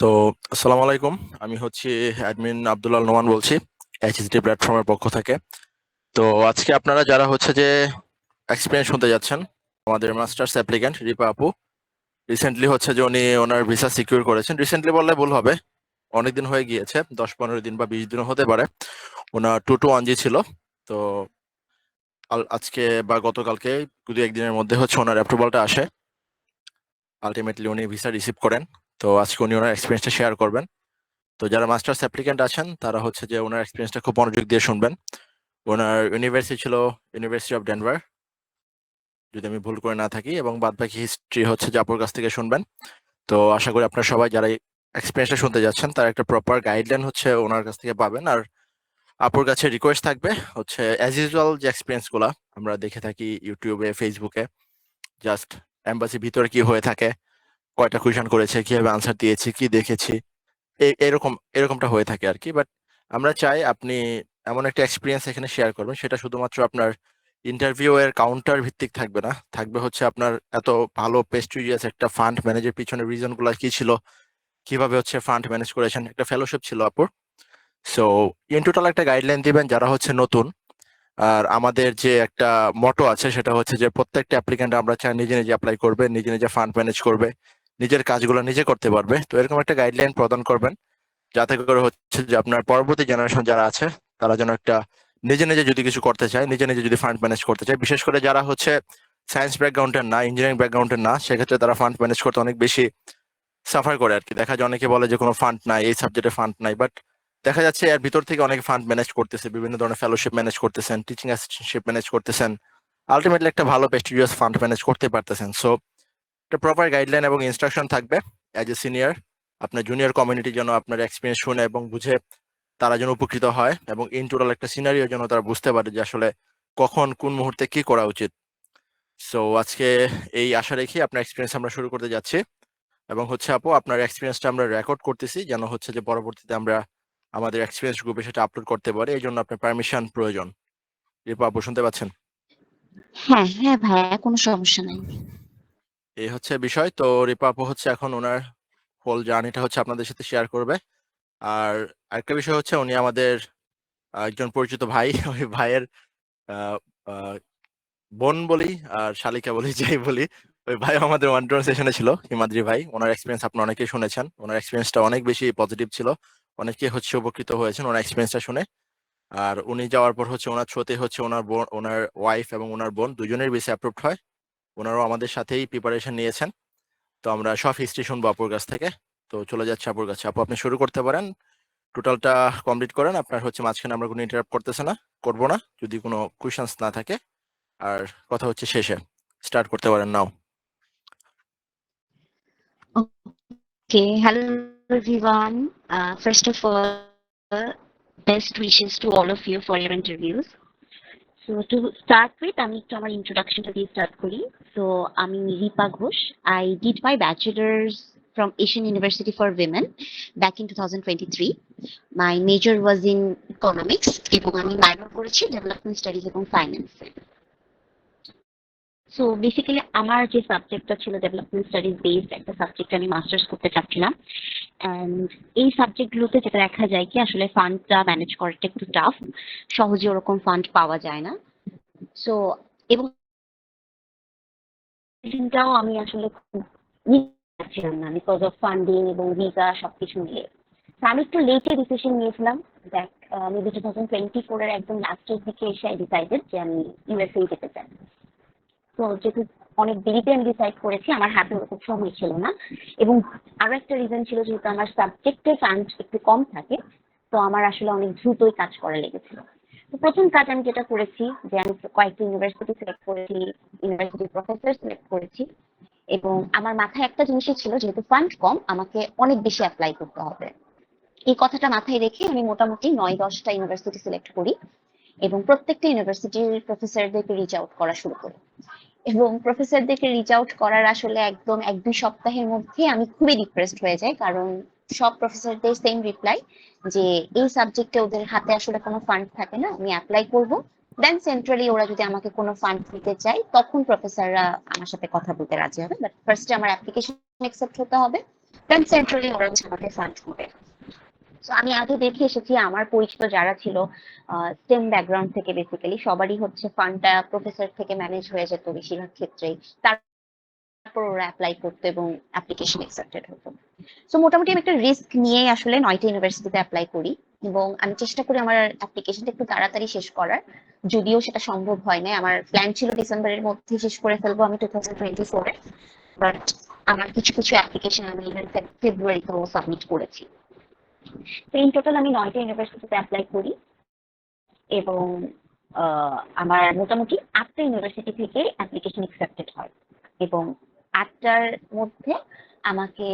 তো আসসালামু আলাইকুম। আমি হচ্ছি অ্যাডমিন আব্দুল্লাহ নোমান বলছি এইচএসডি প্ল্যাটফর্মের পক্ষ থেকে। তো আজকে আপনারা যারা হচ্ছে যে এক্সপিরিয়েন্স শুনতে যাচ্ছেন, আমাদের মাস্টার্স অ্যাপ্লিক্যান্ট রিপা আপু রিসেন্টলি হচ্ছে যে উনি ওনার ভিসা সিকিউর করেছেন। রিসেন্টলি বললে ভুল হবে, অনেকদিন হয়ে গিয়েছে, 10-15 দিন বা 20 দিনও হতে পারে। ওনার 221G ছিল। তো আজকে বা গতকালকে 2-1 দিনের মধ্যে হচ্ছে ওনার অ্যাপ্রুভালটা আসে। আলটিমেটলি উনি ভিসা রিসিভ করেন। তো আজকে উনি ওনার এক্সপিরিয়েন্সটা শেয়ার করবেন। তো যারা মাস্টার্স অ্যাপ্লিক্যান্ট আছেন তারা হচ্ছে যে ওনার এক্সপিরিয়েন্সটা খুব মনোযোগ দিয়ে শুনবেন। ওনার ইউনিভার্সিটি ছিল ইউনিভার্সিটি অফ ডেনভার, যদি আমি ভুল করে না থাকি, এবং বাদ বাকি হিস্ট্রি হচ্ছে যে আপুর কাছ থেকে শুনবেন। তো আশা করি আপনারা সবাই যারা এক্সপিরিয়েন্সটা শুনতে যাচ্ছেন তারা একটা প্রপার গাইডলাইন হচ্ছে ওনার কাছ থেকে পাবেন। আর আপুর কাছে রিকোয়েস্ট থাকবে হচ্ছে অ্যাজ ইউজুয়াল যে এক্সপিরিয়েন্স গুলা আমরা দেখে থাকি ইউটিউবে, ফেসবুকে, জাস্ট এম্বাসি ভিতরে কি হয়ে থাকে, কয়টা কোয়েশন করেছে, কিভাবে আনসার দিয়েছি, কি দেখেছি, এরকমটা হয়ে থাকে আর কি। বাট আমরা চাই আপনি এমন একটা এক্সপিরিয়েন্স এখানে শেয়ার করবেন, সেটা শুধুমাত্র আপনার ইন্টারভিউ এর কাউন্টার ভিত্তিক থাকবে না, থাকবে হচ্ছে আপনার এত ভালো প্রেস্টিজিয়াস একটা ফান্ড ম্যানেজের পিছনে রিজন গুলো কি ছিল, কিভাবে হচ্ছে ফান্ড ম্যানেজ করেছেন। একটা ফেলোশিপ ছিল আপুর। সো ইন টোটাল একটা গাইডলাইন দিবেন যারা হচ্ছে নতুন। আর আমাদের যে একটা মটো আছে সেটা হচ্ছে যে প্রত্যেকটা অ্যাপ্লিক্যান্ট আমরা চাই নিজে নিজে অ্যাপ্লাই করবে, নিজে নিজে ফান্ড ম্যানেজ করবে, নিজের কাজগুলো নিজে করতে পারবে। তো এরকম একটা গাইডলাইন প্রদান করবেন যাতে করে হচ্ছে যে আপনার পরবর্তী জেনারেশন যারা আছে তারা যেন একটা নিজে নিজে যদি কিছু করতে চায়, নিজে নিজে যদি ফান্ড ম্যানেজ করতে চায়, বিশেষ করে যারা হচ্ছে সায়েন্স ব্যাকগ্রাউন্ডের না, ইঞ্জিনিয়ারিং ব্যাকগ্রাউন্ডের না, সেক্ষেত্রে তারা ফান্ড ম্যানেজ করতে অনেক বেশি সাফার করে আর কি। দেখা যায় অনেকে বলে যে কোনো ফান্ড নাই, এই সাবজেক্টে ফান্ড নাই, বাট দেখা যাচ্ছে এর ভিতর থেকে অনেকে ফান্ড ম্যানেজ করতেছে, বিভিন্ন ধরনের ফেলোশিপ ম্যানেজ করতেছেন, টিচিং অ্যাসিস্ট্যান্টশিপ ম্যানেজ করতেছেন, আলটিমেটলি একটা ভালো প্রেস্টিজিয়াস ফান্ড ম্যানেজ করতে পারতেছেন। সো একটা প্রপার গাইডলাইন এবং ইনস্ট্রাকশন থাকবে অ্যাজ এ সিনিয়র। আপনার জুনিয়র কমিউনিটি যেন আপনার এক্সপিরিয়েন্স শুনে এবং বুঝে তারা যেন উপকৃত হয়, এবং ইন টোটাল একটা সিনারিও যেন তারা বুঝতে পারে যে আসলে কখন কোন মুহূর্তে কি করা উচিত। সো আজকে এই আশা রেখে আপনার এক্সপিরিয়েন্স আমরা শুরু করতে যাচ্ছি, এবং হচ্ছে আপু আপনার এক্সপিরিয়েন্সটা আমরা রেকর্ড করতেছি যেন হচ্ছে যে পরবর্তীতে আমরা আমাদের এক্সপিরিয়েন্স গ্রুপে সেটা আপলোড করতে পারি। এই জন্য আপনার পারমিশন প্রয়োজন। রিপা আপু শুনতে পাচ্ছেন? হ্যাঁ, হ্যাঁ ভাইয়া, কোনো সমস্যা নাই। এই হচ্ছে বিষয়। তো রিপা আপু হচ্ছে এখন ওনার হোল জার্নিটা হচ্ছে আপনাদের সাথে শেয়ার করবে। আর আরেকটা বিষয় হচ্ছে উনি আমাদের একজন পরিচিত ভাই। ওই ভাইয়ের আহ, আহ, বোন বলি আর শালিকা বলি, যাই বলি, ওই ভাই আমাদের ওয়ান টু সেশনে ছিল, হিমাদ্রি ভাই। ওনার এক্সপিরিয়েন্স আপনারা অনেকেই শুনেছেন, ওনার এক্সপিরিয়েন্সটা অনেক বেশি পজিটিভ ছিল, অনেকে হচ্ছে উপকৃত হয়েছেন ওনার এক্সপিরিয়েন্সটা শুনে। আর উনি যাওয়ার পর হচ্ছে ওনার থ্রুতে হচ্ছে ওনার বোন, ওনার ওয়াইফ এবং ওনার বোন দুজনের ভিসা অ্যাপ্রুভড হয়। ওনারাও আমাদের সাথেই প্রিপারেশন নিয়েছেন। তো আমরা সব হিস্ট্রি শুনবো আপুর কাছ থেকে। তো চলে যাচ্ছে আপুর কাছে। আপু আপনি শুরু করতে পারেন, টোটালটা কমপ্লিট করেন। আপনার হচ্ছে মাঝখানে আমরা কোনো ইন্টারাপ্ট করতেছে না, করবো না, যদি কোনো কোয়েশ্চেন্স না থাকে। আর কথা হচ্ছে শেষে, স্টার্ট করতে পারেন নাও। Okay, hello everyone. First of all, best wishes to all of you for your interviews. So to start with, আমি একটু আমার introductionটা দিয়ে start করি. So আমি Ripa Ghosh. I did my bachelor's from Asian University for Women back in 2023. My major was in economics এবং আমি minor করেছি development studies এবং finance. সো বেসিক্যালি আমার যে সাবজেক্টটা ছিল ডেভেলপমেন্ট স্টাডিজ বেসড একটা সাবজেক্ট আমি মাস্টার্স করতে চাচ্ছিলাম। অ্যান্ড এই সাবজেক্টগুলোতে যেটা দেখা যায় কি আসলে ফান্ডটা ম্যানেজ করাটা একটু টাফ, সহজে ওরকম ফান্ড পাওয়া যায় না। সো এবং ডিসিশনটাও আমি আসলে খুব নিতে পারছিলাম না বিকজ অফ ফান্ডিং এবং ভিসা সবকিছু মিলে। তো আমি একটু লেটে ডিসিশন নিয়েছিলাম, দেখ মেবি 2024 এর একদম লাস্টের দিকে এসে আই ডিসাইডেড যে আমি ইউএসএ যেতে চাই। তো যেহেতু অনেক দেরিতে আমি ডিসাইড করেছি, আমার হাতে ওরকম সময় ছিল না, এবং আরো একটা রিজন ছিল যেহেতু আমার সাবজেক্টে ফান্ড একটু কম থাকে, তো আমার আসলে অনেক দ্রুতই কাজ করা লেগেছিল। তো প্রথম কাজ আমি যেটা করেছি যে আমি কয়েকটি ইউনিভার্সিটি সিলেক্ট করেছি, ইউনিভার্সিটি প্রফেসর সিলেক্ট করেছি, এবং আমার মাথায় একটা জিনিসই ছিল যেহেতু ফান্ড কম আমাকে অনেক বেশি অ্যাপ্লাই করতে হবে। এই কথাটা মাথায় রেখে আমি মোটামুটি 9-10টা ইউনিভার্সিটি সিলেক্ট করি এবং প্রত্যেকটা ইউনিভার্সিটির প্রফেসরদেরকে রিচ আউট করা শুরু করি। এবং প্রফেসরদেরকে রিচ আউট করার আসলে একদম 1-2 সপ্তাহের মধ্যে আমি খুবই ডিপ্রেসড হয়ে যাই, কারণ সব প্রফেসরদের সেম রিপ্লাই যে এই সাবজেক্টে ওদের হাতে আসলে কোনো ফান্ড থাকে না, আমি অ্যাপ্লাই করব, দেন সেন্ট্রালি ওরা যদি আমাকে কোনো ফান্ড দিতে চায় তখন প্রফেসররা আমার সাথে কথা বলতে রাজি হবে, বাট ফার্স্টে আমার অ্যাপ্লিকেশন অ্যাকসেপ্ট হতে হবে, দেন সেন্ট্রালি ওরা হচ্ছে আমাকে ফান্ড করে। তো আমি আগে দেখে এসেছি আমার পরিচিত যারা ছিল স্টেম ব্যাকগ্রাউন্ড থেকে, বেসিক্যালি সবারই হচ্ছে ফান্ডটা প্রফেসর থেকে ম্যানেজ হয়ে যেত বেশিরভাগ ক্ষেত্রেই। তারপর ওরা অ্যাপ্লাই করতো এবং অ্যাপ্লিকেশন অ্যাকসেপ্টেড হতো। সো মোটামুটি আমি একটা রিস্ক নিয়ে আসলে 9টা ইউনিভার্সিটিতে অ্যাপ্লাই করি এবং আমি চেষ্টা করি আমার অ্যাপ্লিকেশনটা একটু তাড়াতাড়ি শেষ করার। যদিও সেটা সম্ভব হয় না, আমার প্ল্যান ছিল ডিসেম্বরের মধ্যে শেষ করে ফেলবো আমি 2024-এ, বাট আমার কিছু কিছু অ্যাপ্লিকেশন আমি ইভেন ফেব্রুয়ারিতেও সাবমিট করেছি। তো ইন টোটাল আমি 9টা ইউনিভার্সিটিতে অ্যাপ্লাই করি এবং আমার মোটামুটি 8টা ইউনিভার্সিটি থেকে অ্যাপ্লিকেশন অ্যাকসেপ্টেড হয় এবং 8টার মধ্যে আমাকে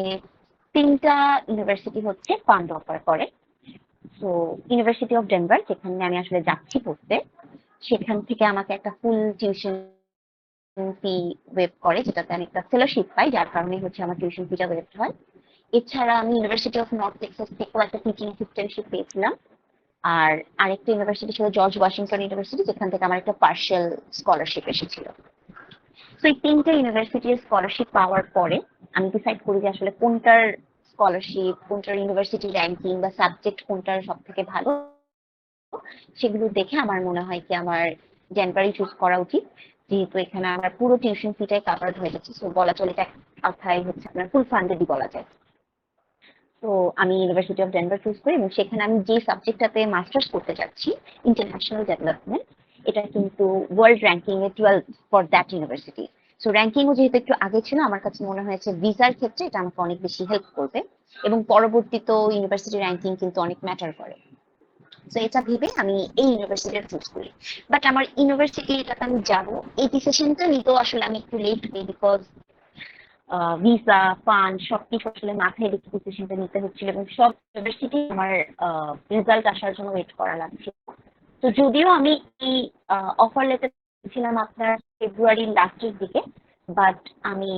3টা ইউনিভার্সিটি হচ্ছে ফান্ড অফার করে। সো ইউনিভার্সিটি অফ ডেনভার, যেখানে আমি আসলে যাচ্ছি পড়তে, সেখান থেকে আমাকে একটা ফুল টিউশন ফি ওয়েভ করে, যেটাতে আমি একটা ফেলোশিপ পাই, যার কারণে হচ্ছে আমার টিউশন ফিটা ওয়েভ হয়। এছাড়া আমি ইউনিভার্সিটি অফ নর্থ টেক্সাস থেকেও একটা টিচিং অ্যাসিস্ট্যান্টশিপ পেয়েছিলাম। আর আরেকটা ইউনিভার্সিটি ছিল জর্জ ওয়াশিংটন ইউনিভার্সিটি, যেখান থেকে আমার একটা পার্শিয়াল স্কলারশিপ এসেছিল। তো এই 3টে ইউনিভার্সিটির স্কলারশিপ পাওয়ার পরে আমি ডিসাইড করি যে আসলে কোনটার স্কলারশিপ, কোনটার ইউনিভার্সিটি র্যাঙ্কিং বা সাবজেক্ট কোনটার সব থেকে ভালো, সেগুলো দেখে আমার মনে হয় কি আমার ডেনভারই চুজ করা উচিত, যেহেতু এখানে আমার পুরো টিউশন ফিটাই কাভার্ড হয়ে যাচ্ছে। সো বলা চলে এটা কথাই হচ্ছে আপনার ফুল ফান্ডেডই বলা যায়। তো আমি ইউনিভার্সিটি অফ ডেনভার চুজ করি এবং সেখানে আমি যে সাবজেক্টটাতে মাস্টার্স করতে যাচ্ছি, ইন্টারন্যাশনাল ডেভেলপমেন্ট, এটা কিন্তু ওয়ার্ল্ড র্যাঙ্কিং এ 12 ফর দ্যাট ইউনিভার্সিটি। সো র্যাঙ্কিংও যেহেতু একটু আগে ছিল, আমার কাছে মনে হয়েছে ভিসার ক্ষেত্রে এটা আমাকে অনেক বেশি হেল্প করবে এবং পরবর্তীতে ইউনিভার্সিটি র্যাঙ্কিং কিন্তু অনেক ম্যাটার করে। তো এটা ভেবে আমি এই ইউনিভার্সিটিটা চুজ করি। বাট আমার ইউনিভার্সিটি এটাতে আমি যাবো, এই ডিসিশনটা নিতেও আসলে আমি একটু লেট হই, বিকজ ভিসা, ফান্ড সবকিছু আসলে মাথায় রেখে ডিসিশনটা নিতে হচ্ছিল এবং সব ইউনিভার্সিটি আমার রেজাল্ট আসার জন্য ওয়েট করা লাগছে। তো যদিও আমি এই অফার লেটার ছিলাম আপনার ফেব্রুয়ারির লাস্টের দিকে, বাট আমি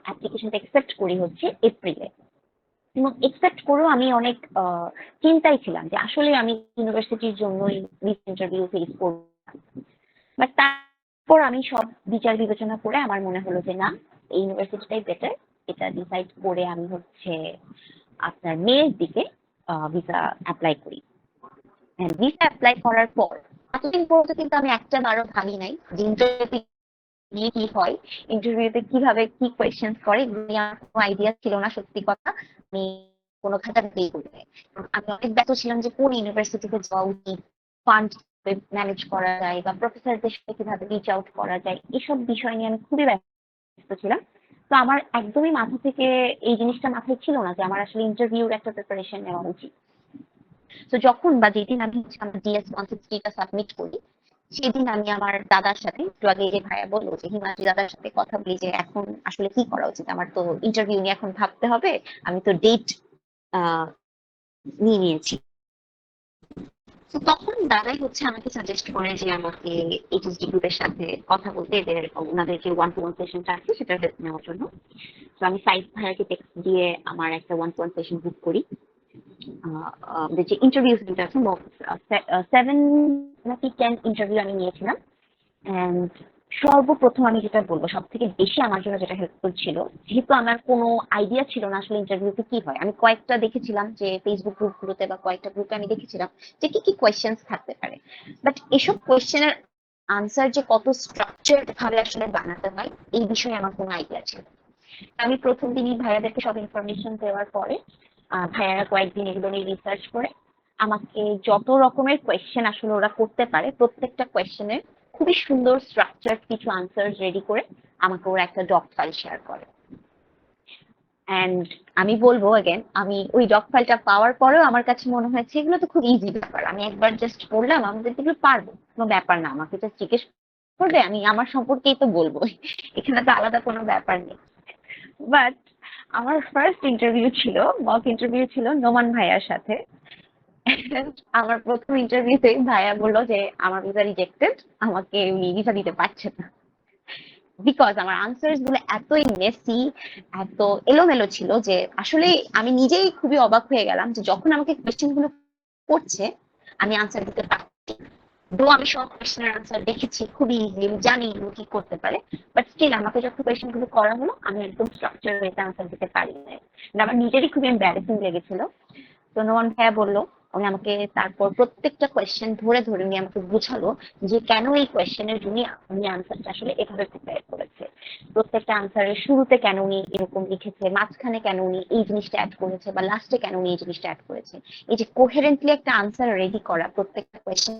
অ্যাপ্লিকেশনটা একসেপ্ট করি হচ্ছে এপ্রিলে। এবং একসেপ্ট করেও আমি অনেক চিন্তায় ছিলাম যে আসলে আমি ইউনিভার্সিটির জন্যই ইন্টারভিউ ফেস করবো। বাট তারপর আমি সব বিচার বিবেচনা করে আমার মনে হলো যে না, এই ইউনিভার্সিটিটাই বেটার। এটা ডিসাইড করে আমি হচ্ছে আপনার মেয়ের দিকে ভিসা অ্যাপ্লাই করি। ভিসা অ্যাপ্লাই করার পর এতদিন পর্যন্ত কিন্তু আমি একটা বারও ভাবি নাই যে ইন্টারভিউতে গিয়ে কি হয়, ইন্টারভিউতে কিভাবে কি কোয়েশ্চেন করে, এগুলো নিয়ে আমার কোনো আইডিয়া ছিল না, সত্যি কথা। আমি কোনো ঘাটাঘাটি করি নাই। আমি অনেক ব্যস্ত ছিলাম যে কোন ইউনিভার্সিটিতে যাওয়া উচিত, ফান্ড ম্যানেজ করা যায় বা প্রফেসরদের সাথে কিভাবে রিচ আউট করা যায়, এসব বিষয় নিয়ে আমি খুবই ব্যস্ত ছিলাম। তো আমার একদমই মাথা থেকে এই জিনিসটা মাথায় ছিল না যে আমার আসলে ইন্টারভিউর একটা প্রিপারেশন নেওয়া উচিত। তো যখন বা যেদিন আমি হচ্ছে আমার ডিএস 160টা সাবমিট করি, সেদিন আমি আমার দাদার সাথে, একটু আগে যে ভাইয়া বললো যে হিমাদ্রি দাদার সাথে কথা বলি যে এখন আসলে কি করা উচিত, আমার তো ইন্টারভিউ নিয়ে এখন ভাবতে হবে, আমি তো ডেট নিয়ে নিয়েছি। তো তখন দাদাই হচ্ছে আমাকে সাজেস্ট করে যে আমাকে এইচএসডি গ্রুপের সাথে কথা বলতে, এদের ওনাদের যে 1-to-1 সেশনটা আছে সেটা হেল্প নেওয়ার জন্য। তো আমি সাইড ভাইয়াকে টেক্সট দিয়ে আমার একটা 1-to-1 সেশন বুক করি। আমাদের যে ইন্টারভিউ সেন্টার আছে, 7 নাকি 10 ইন্টারভিউ আমি নিয়েছিলাম। অ্যান্ড সর্বপ্রথম আমি যেটা বলবো সব থেকে বেশি আমার জন্য যেটা হেল্পফুল ছিল, যেহেতু আমার কোনো আইডিয়া ছিল না আসলে ইন্টারভিউতে কি হয়, আমি কয়েকটা দেখেছিলাম যে ফেসবুক গ্রুপগুলোতে বা কয়েকটা গ্রুপে আমি দেখেছিলাম যে কি কি কোয়েশ্চেন্স থাকতে পারে, বাট এসব কোয়েশ্চেনের আনসার যে কত স্ট্রাকচার্ড ভাবে আসলে বানাতে হয় এই বিষয়ে আমার কোনো আইডিয়া ছিল না। আমি প্রথম দিনই ভাইয়াদেরকে সব ইনফরমেশন দেওয়ার পরে ভাইয়ারা কয়েকদিন এগুলো নিয়ে রিসার্চ করে আমাকে যত রকমের কোয়েশ্চেন আসলে ওরা করতে পারে প্রত্যেকটা কোয়েশ্চেনের খুবই সুন্দর স্ট্রাকচার কিছু আনসার রেডি করে আমাকে ওরা একটা ডক ফাইল শেয়ার করে। অ্যান্ড আমি বলবো अगेन, আমি ওই ডক ফাইলটা পাওয়ার পরেও আমার কাছে মনে হয়েছে এগুলো তো খুব ইজি ব্যাপার, আমি একবার জাস্ট পড়লাম, আমি তো এগুলো পারবো, কোনো ব্যাপার না, আমাকে জাস্ট জিজ্ঞেস করবে আমি আমার সম্পর্কেই তো বলবো, এখানে তো আলাদা কোনো ব্যাপার নেই। বাট আমার ফার্স্ট ইন্টারভিউ ছিল, মক ইন্টারভিউ ছিল নোমান ভাইয়ার সাথে। আমার প্রথম ইন্টারভিউতে ভাইয়া বললো যে আমার ভিসা রিজেক্টেড, আমাকে উনি ভিসা দিতে পারছেন না, বিকজ আমার আনসার্স গুলো এতই মেসি, এত এলোমেলো ছিল যে আসলে আমি নিজেই খুবই অবাক হয়ে গেলাম যে যখন আমাকে কোয়েশ্চেন গুলো করছে আমি আনসার দিতে পারছি না। দো আমি সব কোয়েশ্চেনের আনসার দেখেছি খুবই ইজি, আমি জানি ও কি করতে পারে, বাট স্টিল আমাকে যখন কোয়েশ্চেন গুলো করা হলো আমি একদম স্ট্রাকচার ওয়েতে আনসার দিতে পারি না। আমার নিজেরই খুবই এম্বারেসিং লেগেছিল। তো নোমান ভাইয়া বললো, উনি আমাকে তারপর প্রত্যেকটা কোয়েশ্চেন ধরে ধরে উনি আমাকে বুঝালো যে কেন এই কোয়েশ্চেনের জন্য উনি আনসারটা আসলে এভাবে প্রিপেয়ার করেছে, প্রত্যেকটা আনসারের শুরুতে কেন উনি এরকম লিখেছে, মাঝখানে কেন উনি এই জিনিসটা অ্যাড করেছে, বা লাস্টে কেন উনি এই জিনিসটা অ্যাড করেছে। এই যে কোহেরেন্টলি একটা আনসার রেডি করা প্রত্যেকটা কোয়েশ্চেন,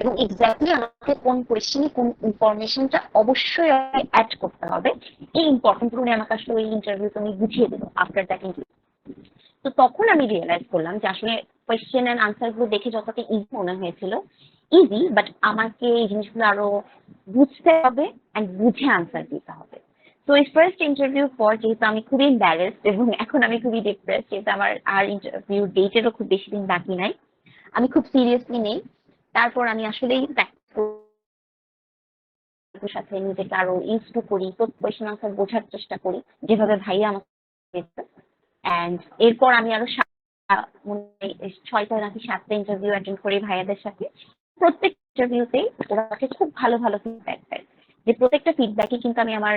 এবং এক্স্যাক্টলি আমাকে কোন কোয়েশ্চেনে কোন ইনফরমেশনটা অবশ্যই অ্যাড করতে হবে, এই ইম্পর্টেন্ট গুলো উনি আমাকে আসলে ওই ইন্টারভিউতে উনি বুঝিয়ে দিল আফটার দ্যাট ইন্টারভিউ। তো তখন আমি রিয়েলাইজ করলাম যে আসলে কোয়েশ্চেন এন্ড আনসার গুলো দেখে যতটা ইজি মনে হয়েছিল, ইজি, বাট আমাকে এই জিনিসগুলো আরো বুঝতে হবে এন্ড বুঝে আনসার দিতে হবে। তো এই ফার্স্ট ইন্টারভিউ পর যেহেতু আমি খুবই এম্বারেসড এবং এখন আমি খুবই ডিপ্রেসড, যেহেতু আমার আর ইন্টারভিউ ডেটেরও খুব বেশি দিন বাকি নাই, আমি খুব সিরিয়াসলি নেই। তারপর আমি আসলেই সাথে নিজেকে আরো ইউজ টু করি, কোয়েশ্চেন আনসার বোঝার চেষ্টা করি যেভাবে ভাইয়া আমাকে দিয়েছে। এন্ড এরপর আমি আরো মনে হয় 6টা নাকি 7টা ইন্টারভিউ অ্যাটেন্ড করি ভাইয়াদের সাথে। প্রত্যেক ইন্টারভিউতেই ওরা আমাকে খুব ভালো ভালো ফিডব্যাক দেয়, যে প্রত্যেকটা ফিডব্যাকই কিন্তু আমি আমার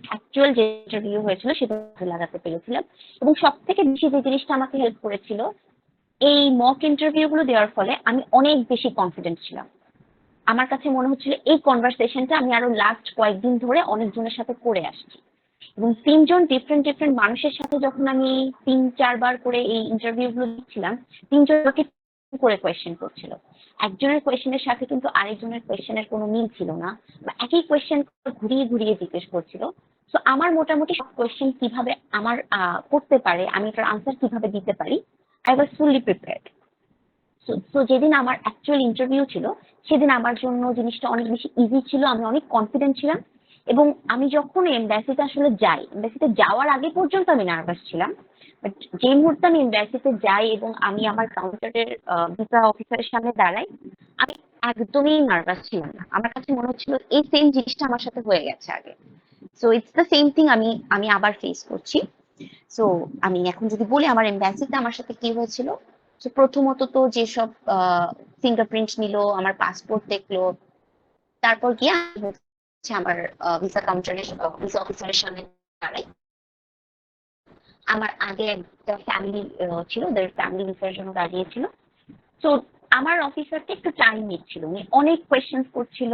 অ্যাকচুয়াল যে ইন্টারভিউ হয়েছিল সেটা কাজে লাগাতে পেরেছিলাম। এবং সব থেকে বেশি যে জিনিসটা আমাকে হেল্প করেছিল, এই মক ইন্টারভিউ গুলো দেওয়ার ফলে আমি অনেক বেশি কনফিডেন্ট ছিলাম। আমার কাছে মনে হচ্ছিল এই কনভারসেশনটা আমি আরো লাস্ট কয়েকদিন ধরে অনেকজনের সাথে করে আসছি, এবং 3জন ডিফারেন্ট ডিফারেন্ট মানুষের সাথে যখন আমি 3-4 বার করে এই ইন্টারভিউ গুলো দিচ্ছিলাম, 3জন আমাকে করে কোয়েশ্চেন করছিল। একজনের কোয়েশ্চেনের সাথে কিন্তু আরেকজনের কোয়েশ্চেনের কোনো মিল ছিল না, বা একই কোয়েশ্চেন ঘুরিয়ে ঘুরিয়ে জিজ্ঞেস করছিল। তো আমার মোটামুটি সব কোয়েশ্চেন কিভাবে আমার করতে পারে, আমি এটার আনসার কিভাবে দিতে পারি, I was fully prepared. So যেদিন আমার অ্যাকচুয়াল ইন্টারভিউ ছিল, সেদিন আমার জন্য জিনিসটা অনেক বেশি ইজি ছিল, আমি অনেক কনফিডেন্ট ছিলাম। এবং আমি যখন এমবাসিতে আসলে যাই, এমবাসিতে যাওয়ার আগে পর্যন্ত আমি নার্ভাস ছিলাম, বাট যে মুহূর্তে আমি এমবাসিতে যাই এবং আমি আমার কাউন্টারের ভিসা অফিসারের সামনে দাঁড়াই, আমি একদমই নার্ভাস ছিলাম না। আমার কাছে মনে হচ্ছিল এই সেম জিনিসটা আমার সাথে হয়ে গেছে আগে। So it's the same thing আমি আমি আবার ফেস করছি। সো আমি এখন যদি বলি আমার এমবাসিতে আমার সাথে কি হয়েছিল, তো প্রথমত তো যেসব ফিঙ্গারপ্রিন্ট নিল, আমার পাসপোর্ট দেখলো, তারপর গিয়ে আমি হচ্ছে আমার ভিসা কাউন্টারের ভিসা অফিসারের সামনে দাঁড়াই। আমার আগে একটা ফ্যামিলি ছিল, ওদের ফ্যামিলি ভিসার জন্য দাঁড়িয়েছিল। তো আমার অফিসারকে একটু টাইম নিচ্ছিল, উনি অনেক কোয়েশ্চেন্স করছিল,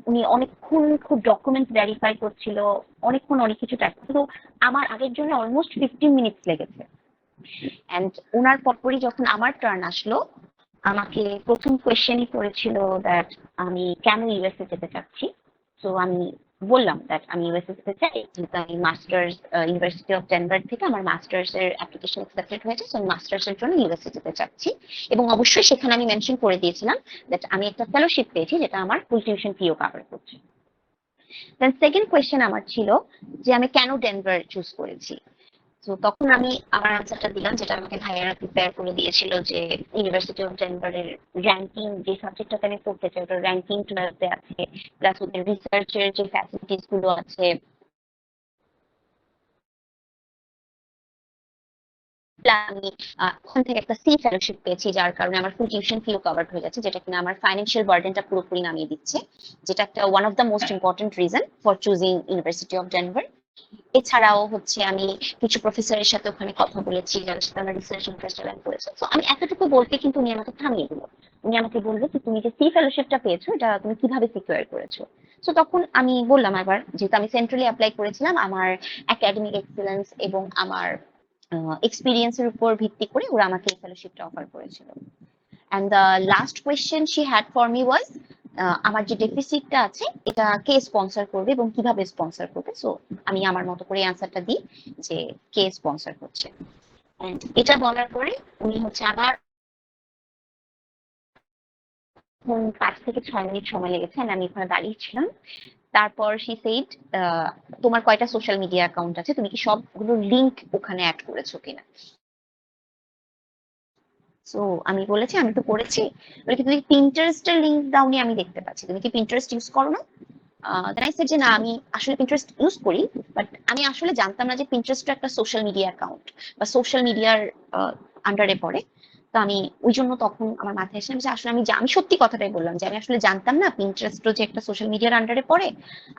উনি অনেকক্ষণ খুব ডকুমেন্ট ভেরিফাই করছিল, অনেকক্ষণ অনেক কিছু টাইপ। তো আমার আগের জন্য অলমোস্ট 15 মিনিটস লেগেছে। এন্ড ওনার পরপরই যখন আমার টার্ন আসলো, আমাকে প্রথম কোয়েশ্চেনই করেছিল দ্যাট আমি কেন ইউএসএ যেতে চাচ্ছি। তো আমি বললাম দ্যাট আমি ইউএসএ যেতে চাই, যেহেতু আমি মাস্টার্স ইউনিভার্সিটি অফ ডেনভার থেকে আমার মাস্টার্স এর অ্যাপ্লিকেশন অ্যাকসেপ্টেড হয়েছে, সো আমি মাস্টার্স এর জন্য ইউএসএ যেতে চাচ্ছি। এবং অবশ্যই সেখানে আমি মেনশন করে দিয়েছিলাম দ্যাট আমি একটা ফেলোশিপ পেয়েছি যেটা আমার ফুল টিউশন ফিও কভার করছে। দেন সেকেন্ড কোয়েশ্চেন আমার ছিল যে আমি কেন ডেনভার চুজ করেছি। তো তখন আমি আমার আনসারটা দিলাম, যেটা আমাকে ভাইয়ারা প্রিপেয়ার করে দিয়েছিল, যে ইউনিভার্সিটি অফ ডেনভারের র্যাঙ্কিং, যে সাবজেক্টটাতে আমি পড়তে চাই ওটার র্যাঙ্কিং 12-এ আছে, প্লাস ওদের রিসার্চের যে ফ্যাসিলিটিস গুলো আছে, আমি ওখান থেকে একটা সি ফেলোশিপ পেয়েছি, যার কারণে আমার ফুল টিউশন ফিও কভার হয়ে যাচ্ছে, যেটা কিনা আমার ফাইন্যান্সিয়াল বার্ডেনটা পুরোপুরি নামিয়ে দিচ্ছে, যেটা একটা one of the most important reason for choosing university of Denver. এছাড়াও হচ্ছে আমি কিছু প্রফেসরের সাথে ওখানে কথা বলেছি, যাদের সাথে আমার রিসার্চ ইন্টারেস্ট ডেভেলপ করেছে। তো আমি এতটুকু বলতে কিন্তু উনি আমাকে থামিয়ে দিল। উনি আমাকে বললো যে তুমি যে সি ফেলোশিপটা পেয়েছো এটা তুমি কিভাবে সিকিউর করেছো। তো তখন আমি বললাম, আবার যেহেতু আমি সেন্ট্রালি অ্যাপ্লাই করেছিলাম, আমার একাডেমিক এক্সেলেন্স এবং আমার এক্সপিরিয়েন্সের উপর ভিত্তি করে ওরা আমাকে এই ফেলোশিপটা অফার করেছিল। And the last question she had for me was আমার যে ডেফিসিটটা আছে এটা কে স্পন্সর করবে এবং কিভাবে স্পন্সর করবে। সো আমি আমার মতো করে অ্যান্সারটা দিই যে কে স্পন্সর করছে। এন্ড এটা বলার পরে উনি হচ্ছে আবার 5 থেকে 6 মিনিট সময় লেগেছে, and আমি ওখানে দাঁড়িয়েছিলাম। তারপর শি সেইড, তোমার কয়টা সোশ্যাল মিডিয়া অ্যাকাউন্ট আছে, তুমি কি সবগুলো লিংক ওখানে অ্যাড করেছো কিনা। সো আমি বলেছি আমি তো করেছি। বলে কি তুমি পিন্টারেস্টের লিংক দাওনি, আমি দেখতে পাচ্ছি, তুমি কি পিন্টারেস্ট ইউজ করো না। দেন আই সেড যে না, আমি আসলে পিন্টারেস্ট ইউজ করি, বাট আমি আসলে জানতাম না যে পিন্টারেস্ট একটা সোশ্যাল মিডিয়া অ্যাকাউন্ট বা সোশ্যাল মিডিয়ার আন্ডারে পড়ে। তো আমি ওই জন্য তখন আমার মাথায় আসলাম যে আসলে আমি সত্যি কথাটাই বললাম যে আমি আসলে জানতাম না পিন্টারেস্টও যে একটা সোশ্যাল মিডিয়ার আন্ডারে পড়ে।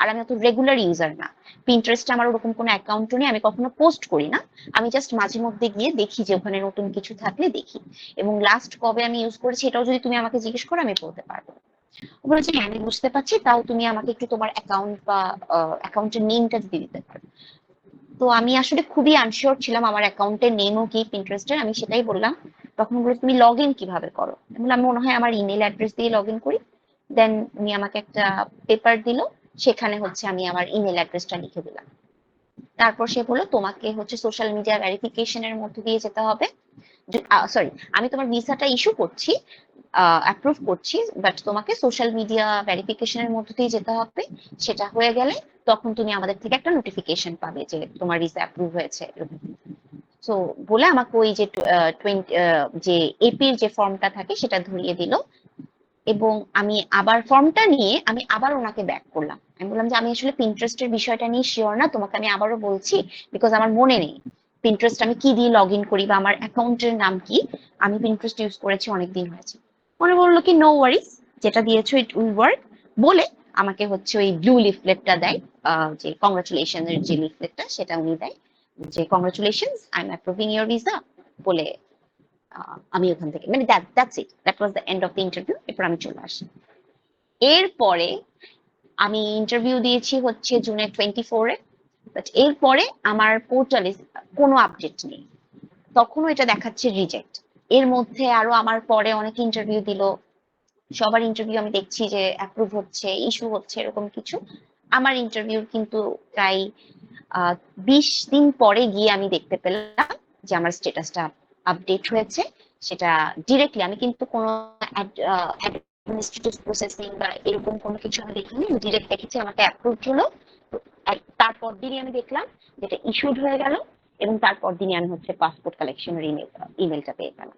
আর আমি অত রেগুলার ইউজার না। পিন্টারেস্টে আমার ওরকম কোনো অ্যাকাউন্টও নেই, আমি কখনো পোস্ট করি না। আমি জাস্ট মাঝে মধ্যে গিয়ে দেখি যে ওখানে নতুন কিছু থাকলে দেখি। এবং লাস্ট কবে আমি ইউজ করেছি এটাও যদি তুমি আমাকে জিজ্ঞেস করো আমি বলতে পারবো। ও বলেছে হ্যাঁ আমি বুঝতে পারছি, তাও তুমি আমাকে একটু তোমার অ্যাকাউন্ট বা অ্যাকাউন্টের নেমটা যদি দিতে পারো। তো আমি আসলে খুবই আনশিওর ছিলাম আমার অ্যাকাউন্টের নেমও কি পিন্টারেস্টের, আমি সেটাই বললাম। তখন বলে তুমি লগ ইন কিভাবে করো, আমি বললাম মনে হয় আমার ইমেল অ্যাড্রেস দিয়ে লগ ইন করি। দেন উনি আমাকে একটা পেপার দিল, সেখানে হচ্ছে আমি আমার ইমেল অ্যাড্রেসটা লিখে দিলাম। তারপর সে বললো তোমাকে হচ্ছে সোশ্যাল মিডিয়া ভেরিফিকেশনের মধ্যে দিয়ে যেতে হবে। সরি, আমি তোমার ভিসাটা ইস্যু করছি, অ্যাপ্রুভ করছি, বাট তোমাকে সোশ্যাল মিডিয়া ভেরিফিকেশনের মধ্যে দিয়ে যেতে হবে। সেটা হয়ে গেলে তখন তুমি আমাদের থেকে একটা নোটিফিকেশন পাবে যে তোমার ভিসা অ্যাপ্রুভ হয়েছে। সো বলে আমাকে ওই যে 20 যে এপির যে ফর্মটা থাকে সেটা ধরিয়ে দিল। এবং আমি আবার ফর্মটা নিয়ে আমি আবার ওনাকে ব্যাক করলাম, আমি বললাম যে আমি আসলে পিন্টারেস্টের বিষয়টা নিয়ে শিওর না, তোমাকে আমি আবারও বলছি, বিকজ আমার মনে নেই পিন্টারেস্ট আমি কি দিয়ে লগ ইন করি বা আমার অ্যাকাউন্টের নাম কি। আমি পিন্টারেস্ট ইউজ করেছি অনেকদিন হয়েছে। মনে বললো কি নো ওয়ারিস, যেটা দিয়েছো ইট উইল ওয়ার্ক। বলে আমাকে হচ্ছে ওই ব্লু লিফলেটটা দেয়, যে কংগ্রাচুলেশন এর যে লিফলেটটা সেটা উনি দেয়, যে congratulation I am approving your visa বলে। আমি ওখান থেকে মানে that's it, that was the end of the interview. এরপর আমি চলে আসি। এরপরে আমি ইন্টারভিউ দিয়েছি হচ্ছে জুনের 24-এ। বাট এরপরে আমার পোর্টালে কোনো আপডেট নেই, তখনও এটা দেখাচ্ছে রিজেক্ট। এর মধ্যে আরো আমার পরে অনেক ইন্টারভিউ দিল, সবার ইন্টারভিউ আমি দেখছি যে অ্যাপ্রুভ হচ্ছে, ইস্যু হচ্ছে, এরকম কিছু। আমার ইন্টারভিউ কিন্তু প্রায় 20 দিন পরে গিয়ে আমি দেখতে পেলাম যে আমার স্ট্যাটাসটা আপডেট হয়েছে। সেটা ডিরেক্টলি, আমি কিন্তু কোনো অ্যাডমিনিস্ট্রেটিভ প্রসেসিং বা এরকম কোনো কিছু আমি দেখিনি, আমি ডিরেক্ট দেখেছি আমাকে অ্যাপ্রুভ হলো। তো তারপর দিনই আমি দেখলাম যেটা ইস্যুড হয়ে গেল, এবং তারপর দিনই আমি হচ্ছে পাসপোর্ট কালেকশনের ইমেলটা পেয়ে গেলাম।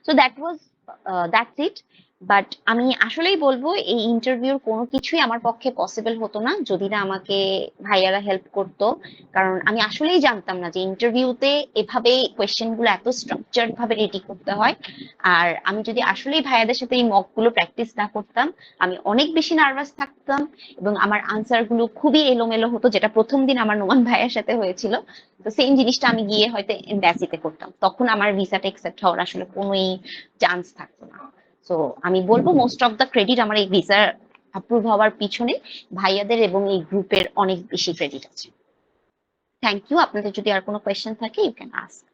So that's it. বাট আমি আসলেই বলবো এই ইন্টারভিউর কোনো কিছুই আমার পক্ষে পসিবল হতো না যদি না আমাকে ভাইয়ারা হেল্প করতো। কারণ আমি আসলেই জানতাম না যে ইন্টারভিউতে এভাবে কোয়েশ্চেন গুলো এত স্ট্রাকচার্ড ভাবে রেডি করতে হয়। আর আমি যদি আসলেই ভাইয়াদের সাথে এই মক গুলো প্র্যাকটিস না করতাম, আমি অনেক বেশি নার্ভাস থাকতাম এবং আমার আনসার গুলো খুবই এলোমেলো হতো, যেটা প্রথম দিন আমার নোমান ভাইয়ের সাথে হয়েছিল। তো সেম জিনিসটা আমি গিয়ে হয়তো এম্বাসিতে করতাম, তখন আমার ভিসাটা একসেপ্ট হওয়ার আসলে কোনোই চান্স থাকতো না। তো আমি বলবো মোস্ট অফ দ্য ক্রেডিট আমার এই ভিসা অ্যাপ্রুভ হওয়ার পিছনে ভাইয়াদের এবং এই গ্রুপের অনেক বেশি ক্রেডিট আছে। Thank you. আপনাদের যদি আর কোনো কোয়েশ্চেন থাকে ইউ ক্যান আস্ক।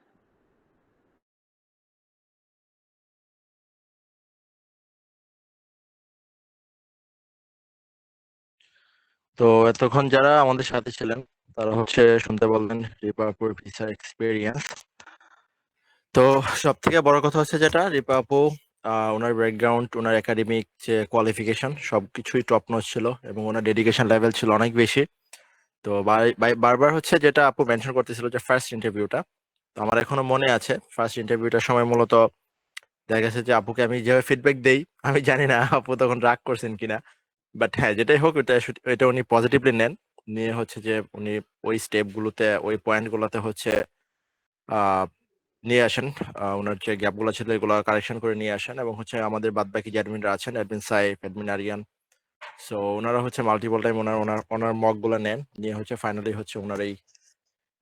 তো এতক্ষণ যারা আমাদের সাথে ছিলেন তারা হচ্ছে শুনতে বললেন রিপাপুর ভিসার এক্সপিরিয়েন্স। তো সব থেকে বড় কথা হচ্ছে যেটা রিপাপু, ওনার ব্যাকগ্রাউন্ড, ওনার একাডেমিক যে কোয়ালিফিকেশন সবকিছুই টপ নচ ছিল এবং ওনার ডেডিকেশন লেভেল ছিল অনেক বেশি। তো বারবার হচ্ছে যেটা আপু মেনশন করতেছিল যে ফার্স্ট ইন্টারভিউটা, তো আমার এখনো মনে আছে ফার্স্ট ইন্টারভিউটার সময় মূলত দেখা গেছে যে আপুকে আমি যেভাবে ফিডব্যাক দেই, আমি জানি না আপু তখন রাগ করছেন কিনা, বাট হ্যাঁ যেটাই হোক এটা উনি পজিটিভলি নেন, নিয়ে হচ্ছে যে উনি ওই স্টেপ গুলোতে ওই পয়েন্ট গুলোতে হচ্ছে আহ নিয়ে আসেন, ওনার যে গ্যাপ গুলো ছিল এগুলো কারেকশন করে নিয়ে আসেন, এবং হচ্ছে আমাদের বাদ বাকি যে অ্যাডমিনরা আছেন, admin Saif, admin Aryan, so ওনারা হচ্ছে মাল্টিপল টাইম ওনার ওনার ওনার মক গুলো নেন, নিয়ে হচ্ছে ফাইনালি হচ্ছে ওনার এই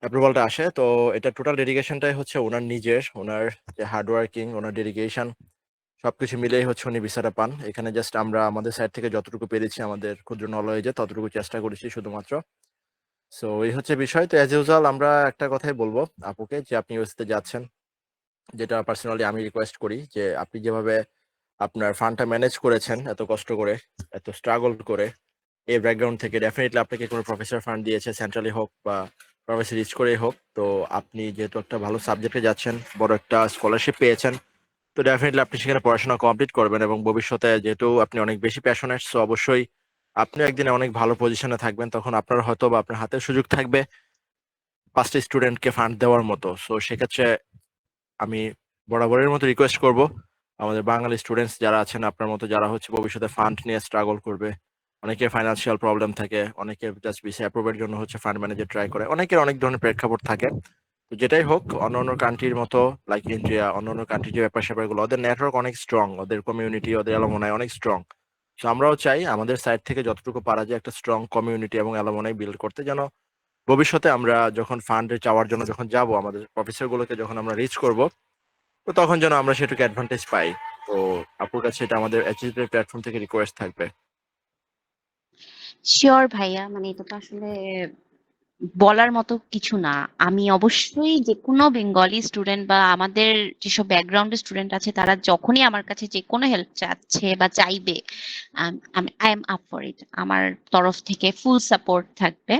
অ্যাপ্রুভালটা আসে। তো এটা টোটাল ডেডিকেশনটাই হচ্ছে ওনার নিজের, ওনার যে হার্ড ওয়ার্কিং, ওনার ডেডিকেশন সবকিছু মিলেই হচ্ছে উনি ভিসাটা পান। এখানে জাস্ট আমরা আমাদের সাইড থেকে যতটুকু পেরেছি আমাদের ক্ষুদ্র নলেজে ততটুকু চেষ্টা করেছি শুধুমাত্র। সো এই হচ্ছে বিষয়। তো অ্যাজ ইউজুয়াল আমরা একটা কথাই বলবো আপুকে, যে আপনি ইউএসতে যাচ্ছেন, যেটা পার্সোনালি আমি রিকোয়েস্ট করি যে আপনি যেভাবে আপনার ফান্ডটা ম্যানেজ করেছেন এত কষ্ট করে, এত স্ট্রাগল করে, এই ব্যাকগ্রাউন্ড থেকে ডেফিনেটলি আপনাকে কোনো প্রফেসর ফান্ড দিয়েছে সেন্ট্রালি হোক বা প্রফেসর রিচ করেই হোক, তো আপনি যেহেতু একটা ভালো সাবজেক্টে যাচ্ছেন, বড় একটা স্কলারশিপ পেয়েছেন, তো ডেফিনেটলি আপনি সেখানে পড়াশোনা কমপ্লিট করবেন এবং ভবিষ্যতে যেহেতু আপনি অনেক বেশি প্যাশনেট, সো অবশ্যই আপনি একদিনে অনেক ভালো পজিশনে থাকবেন, তখন আপনার হয়তো বা আপনার হাতে সুযোগ থাকবে 5টা স্টুডেন্টকে ফান্ড দেওয়ার মতো। সো সেক্ষেত্রে আমি বরাবরের মতো রিকোয়েস্ট করব আমাদের বাঙালি স্টুডেন্টস যারা আছেন আপনার মতো, যারা হচ্ছে ভবিষ্যতে ফান্ড নিয়ে স্ট্রাগল করবে, অনেকের ফাইন্যান্সিয়াল প্রবলেম থাকে, অনেকের জাস্ট ভিসা অ্যাপ্রুভের জন্য হচ্ছে ফান্ড ম্যানেজার ট্রাই করে, অনেকের অনেক ধরনের প্রেক্ষাপট থাকে, তো যেটাই হোক, অন্যান্য কান্ট্রির মতো লাইক ইন্ডিয়া, অন্যান্য কান্ট্রির যে ব্যাপার স্যাপারগুলো, ওদের নেটওয়ার্ক অনেক স্ট্রং, ওদের কমিউনিটি, ওদের অ্যালুমনাই অনেক স্ট্রং। তো আমরাও চাই আমাদের সাইড থেকে যতটুকু পারা যায় একটা স্ট্রং কমিউনিটি এবং অ্যালুমনাই বিল্ড করতে, যেন ভবিষ্যতে আমরা যখন ফান্ড চাওয়ার জন্য যখন যাব, আমাদের প্রফেসর গুলোকে যখন আমরা রিচ করব, তো তখন যেন আমরা সেটুকু অ্যাডভান্টেজ পাই। তো আপুর কাছে এটা আমাদের এইচএসপি প্ল্যাটফর্ম থেকে রিকোয়েস্ট থাকবে। শিওর ভাইয়া, মানে এটা তো আসলে বলার মতো কিছু না। আমি অবশ্যই যে কোনো বেঙ্গলি স্টুডেন্ট বা আমাদের যেসব ব্যাকগ্রাউন্ডের স্টুডেন্ট আছে, তারা যখনই আমার কাছে যে কোনো হেল্প চাচ্ছে বা চাইবে, আমি I am up for it. আমার তরফ থেকে ফুল সাপোর্ট থাকবে।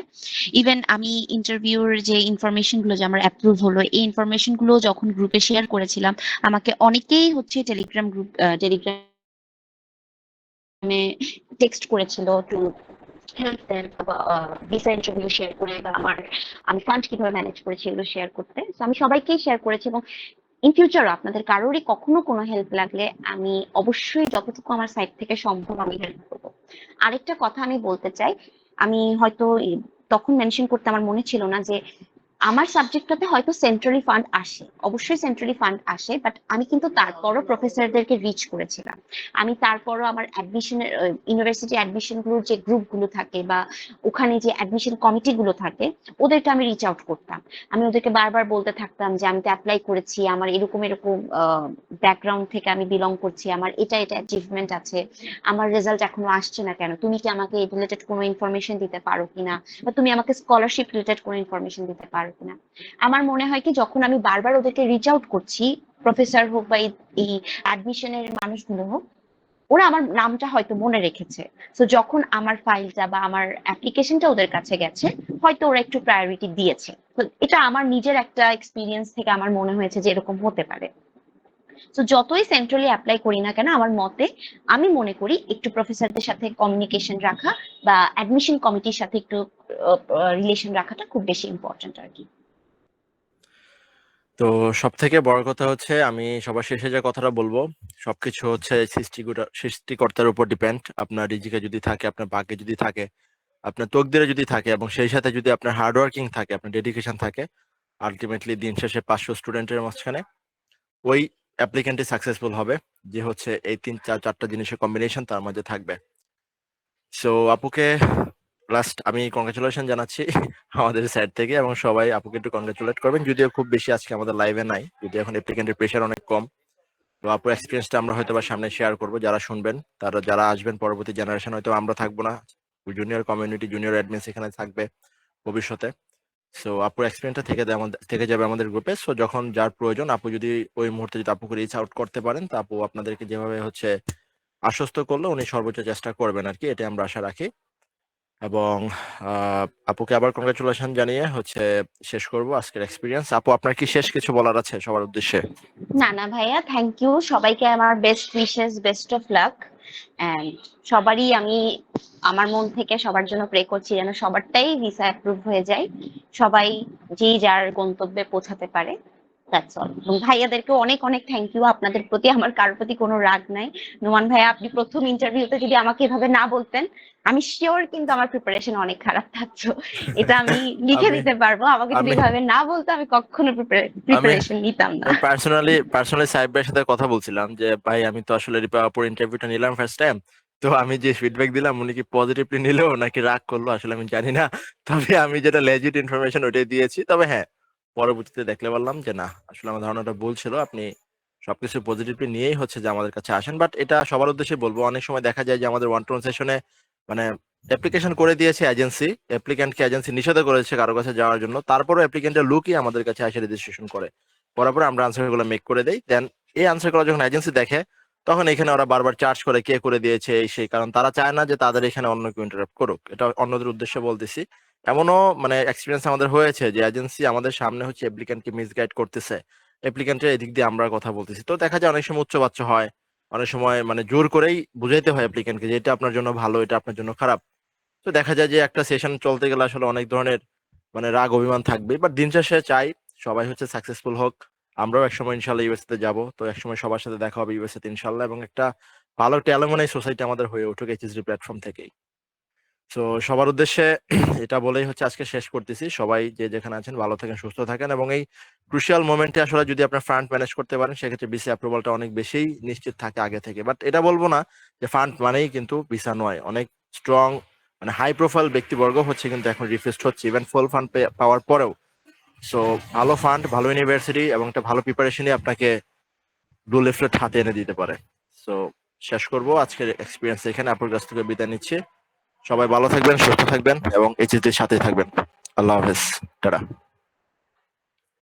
ইভেন আমি ইন্টারভিউর যে ইনফরমেশন গুলো যে আমার অ্যাপ্রুভ হলো, এই ইনফরমেশন গুলো যখন গ্রুপে শেয়ার করেছিলাম, আমাকে অনেকেই হচ্ছে টেলিগ্রামে টেক্সট করেছিল টু হেল্প দেন, ভিসা ইন্টারভিউ শেয়ার করে বা আমি ফান্ড কিভাবে ম্যানেজ করেছি এগুলো শেয়ার করতে। তো আমি সবাইকেই শেয়ার করেছি, এবং ইন ফিউচার আপনাদের কারোরই কখনো কোনো হেল্প লাগলে আমি অবশ্যই যতটুকু আমার সাইড থেকে সম্ভব আমি হেল্প করবো। আরেকটা কথা আমি বলতে চাই, আমি হয়তো তখন মেনশন করতে আমার মনে ছিল না যে আমার সাবজেক্টটাতে হয়তো সেন্ট্রালি ফান্ড আসে, অবশ্যই সেন্ট্রালি ফান্ড আসে, বাট আমি কিন্তু তারপরও প্রফেসরদেরকে রিচ করেছিলাম। আমি তারপরও আমার অ্যাডমিশনের ইউনিভার্সিটি অ্যাডমিশন গুলোর যে গ্রুপগুলো থাকে বা ওখানে যে অ্যাডমিশন কমিটি গুলো থাকে, ওদেরকে আমি রিচ আউট করতাম। আমি ওদেরকে বারবার বলতে থাকতাম যে আমি তো অ্যাপ্লাই করেছি, আমার এরকম এরকম ব্যাকগ্রাউন্ড থেকে আমি বিলং করছি, আমার এটা এটা অ্যাচিভমেন্ট আছে, আমার রেজাল্ট এখনো আসছে না কেন, তুমি কি আমাকে এই রিলেটেড কোনো ইনফরমেশন দিতে পারো কিনা, বা তুমি আমাকে স্কলারশিপ রিলেটেড কোনো ইনফরমেশন দিতে পারো কিনা। আমার মনে হয় কি, যখন আমি বারবার ওদেরকে রিচ আউট করছি, প্রফেসর হোক বা এই অ্যাডমিশনের মানুষগুলো হোক, ওরা আমার নামটা হয়তো মনে রেখেছে। তো যখন আমার ফাইলটা বা আমার অ্যাপ্লিকেশনটা ওদের কাছে গেছে, হয়তো ওরা একটু প্রায়োরিটি দিয়েছে। তো এটা আমার নিজের একটা এক্সপিরিয়েন্স থেকে আমার মনে হয়েছে যে এরকম হতে পারে। তো যতই সেন্ট্রালি অ্যাপ্লাই করি না কেন, আমার মতে আমি মনে করি একটু প্রফেসরদের সাথে কমিউনিকেশন রাখা বা অ্যাডমিশন কমিটির সাথে একটু রিলেশন রাখাটা খুব বেশি ইম্পর্টেন্ট আর কি। তো সব থেকে বড় কথা হচ্ছে, আমি সবার শেষে যে কথাটা বলবো, সবকিছু হচ্ছে সৃষ্টিকর্তার উপর ডিপেন্ড। আপনার রিজিকে যদি থাকে, আপনার ভাগ্যে যদি থাকে, আপনার তকদিরে যদি থাকে, এবং সেই সাথে যদি আপনার হার্ড ওয়ার্কিং থাকে, আপনার ডেডিকেশন থাকে, আলটিমেটলি দিন শেষে 500 স্টুডেন্টের মাঝখানে ওই অ্যাপ্লিকেন্টই সাকসেসফুল হবে, যে হচ্ছে এই তিন চার চারটা জিনিসের কম্বিনেশন তার মধ্যে থাকবে। সো আপুকে লাস্ট আমি কংগ্রেচুলেশন জানাচ্ছি আমাদের সাইড থেকে, এবং সবাই আপুকে একটু কংগ্রেচুলেট করবেন, যদিও খুব বেশি আজকে আমাদের লাইভে নাই, যদি এখন অ্যাপ্লিকেন্টের প্রেশার অনেক কম। তো আপুর এক্সপিরিয়েন্সটা আমরা হয়তো বা সামনে শেয়ার করবো, যারা শুনবেন তারা, যারা আসবেন পরবর্তী জেনারেশন, হয়তো আমরা থাকবো না, জুনিয়র কমিউনিটি, জুনিয়র অ্যাডমিন এখানে থাকবে ভবিষ্যতে। সো আপুর এক্সপিরিয়েন্সটা থেকে যাবে আমাদের গ্রুপে। সো যখন যার প্রয়োজন, আপু যদি ওই মুহূর্তে যদি আপুকে রিচ আউট করতে পারেন, তো আপু আপনাদেরকে যেভাবে হচ্ছে আশ্বস্ত করলো, উনি সর্বোচ্চ চেষ্টা করবেন আর কি, এটা আমরা আশা রাখি। এবং আপুকে আবার কংগ্রেচুলেশন জানিয়ে হচ্ছে শেষ করব আজকের এক্সপিরিয়েন্স। আপু, আপনার কি শেষ কিছু বলার আছে সবার উদ্দেশ্যে? না না ভাইয়া, থ্যাংক ইউ। সবাইকে আমার best wishes, best of luck. And সবারই আমি আমার মন থেকে সবার জন্য প্রে করছি যেন সবারটাই ভিসা অ্যাপ্রুভ হয়ে যায়, সবাই যেই যার গন্তব্যে পৌঁছাতে পারে। That's all. এবং ভাইয়াদেরকে অনেক অনেক থ্যাংক ইউ। আপনাদের প্রতি আমার কারোর প্রতি কোনো রাগ নাই। নোমান ভাইয়া, আপনি প্রথম ইন্টারভিউতে যদি আমাকে এভাবে না বলতেন, আমি শিওর কিন্তু আমার প্রিপারেশন অনেক খারাপ থাকতো। এটা আমি লিখে আমি দিতে পারবো। আমাকে যদি আমি এভাবে না বলতো, আমি কখনো আমি প্রিপারেশন নিতাম না। আমি পার্সোনালি সাহেব ভাইয়ের সাথে কথা বলছিলাম যে ভাই, আমি তো আসলে রিপাপুর ইন্টারভিউটা নিলাম ফার্স্ট টাইম, তো আমি যে ফিডব্যাক দিলাম উনি কি পজিটিভলি নিলো নাকি রাগ করলো আসলে আমি জানি না। তবে আমি যেটা লেজিট ইনফরমেশন ওইটাই দিয়েছি। তবে হ্যাঁ, পরবর্তীতে দেখলে বললাম যে না, আসলে আমার ধারণাটা ভুল ছিল, আপনি সবকিছু পজিটিভলি নিয়েই হচ্ছে যে আমাদের কাছে আসেন। বাট এটা সবার উদ্দেশ্যে বলবো, অনেক সময় দেখা যায় যে আমাদের ওয়ান টু ওয়ান সেশনে মানে অ্যাপ্লিকেশন করে দিয়েছে এজেন্সি, অ্যাপ্লিক্যান্টকে এজেন্সি নিষেধ করেছে কারো কাছে যাওয়ার জন্য, তারপরও অ্যাপ্লিক্যান্টের লুকই আমাদের কাছে এসে রেজিস্ট্রেশন করে, করার পরে আমরা আনসার গুলো মেক করে দেই। দেন এই আনসার গুলো যখন এজেন্সি দেখে, তখন এখানে ওরা বারবার চার্জ করে কে করে দিয়েছে এই সেই, কারণ তারা চায় না যে তাদের এখানে অন্য কেউ ইন্টারাপ্ট করুক। এটা অন্যদের উদ্দেশ্যে বলতেছি। এমনও মানে এক্সপিরিয়েন্স আমাদের হয়েছে যে এজেন্সি আমাদের সামনে হচ্ছে অ্যাপ্লিক্যান্টকে মিসগাইড করতেছে, অ্যাপ্লিক্যান্টের এদিক দিয়ে আমরা কথা বলতেছি। তো দেখা যায় অনেক সময় উচ্চবাচ্য হয়, অনেক সময় মানে জোর করেই বুঝাইতে হয় অ্যাপ্লিক্যান্টকে যে এটা আপনার জন্য ভালো, এটা আপনার জন্য খারাপ। তো দেখা যায় যে একটা সেশন চলতে গেলে আসলে অনেক ধরনের মানে রাগ অভিমান থাকবে, বাট দিন শেষে চাই সবাই হচ্ছে সাকসেসফুল হোক। আমরাও একসময় ইনশাল্লাহ ইউএসএ তে যাবো, তো একসময় সবার সাথে দেখা হবে ইউএসএ তে ইনশাল্লাহ, এবং একটা ভালো একটা অ্যালুমনাই সোসাইটি আমাদের হয়ে উঠুক এইচএসডি প্ল্যাটফর্ম থেকেই। তো সবার উদ্দেশ্যে এটা বলেই হচ্ছে আজকে শেষ করতেছি। সবাই যে যেখানে আছেন ভালো থাকেন, সুস্থ থাকেন, এবং এই ক্রুশিয়াল মোমেন্টে আসলে যদি আপনার ফান্ড ম্যানেজ করতে পারেন সেক্ষেত্রে ভিসা অ্যাপ্রুভালটা অনেক বেশি নিশ্চিত থাকে আগে থেকে। বাট এটা বলবো না যে ফান্ড মানেই কিন্তু ভিসা নয়, অনেক স্ট্রং মানে হাই প্রোফাইল ব্যক্তিবর্গ হচ্ছে কিন্তু এখন রিফিউজড হচ্ছে ইভেন ফুল ফান্ড পাওয়ার পরেও। সো ভালো ফান্ড, ভালো ইউনিভার্সিটি এবং একটা ভালো প্রিপারেশনই আপনাকে ব্লু লিফলেট হাতে এনে দিতে পারে। সো শেষ করবো আজকের এক্সপিরিয়েন্স এখানে, আপনার কাছ থেকে বিদায় নিচ্ছি। সবাই ভালো থাকবেন, সুস্থ থাকবেন এবং এইচএসডির সাথে থাকবেন। আল্লাহ হাফেজ, টাটা।